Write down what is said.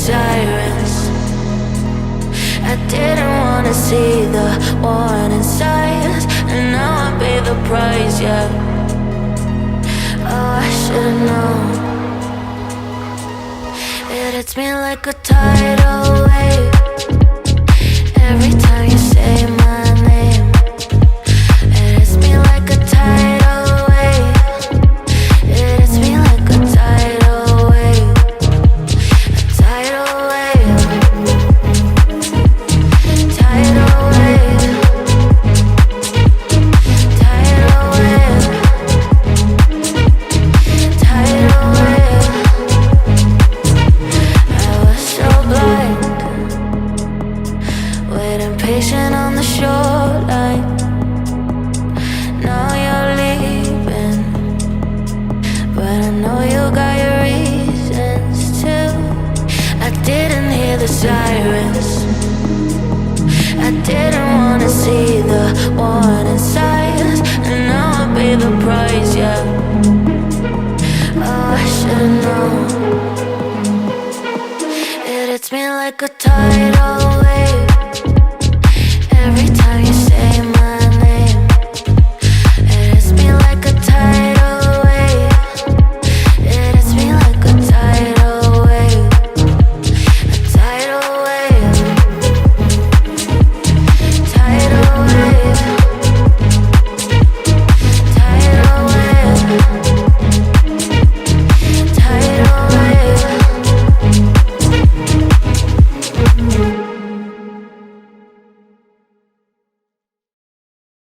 sirens. I didn't wanna see the warning signs, and now I pay the price, yeah. Oh, I should've known. It hits me like a tidal wave every time you say my name. It hits me like a tidal wave. It hits me like a tidal wave. A tidal wave. Tidal wave. Tidal wave. Tidal wave. I was so blind, waiting patient on the shoreline. Now you're leaving, but I know you got your reasons too. I didn't hear the sirens. I didn't wanna see the warning signs, and now I pay the price, yeah. Oh, I should've known. It hits me like a tidal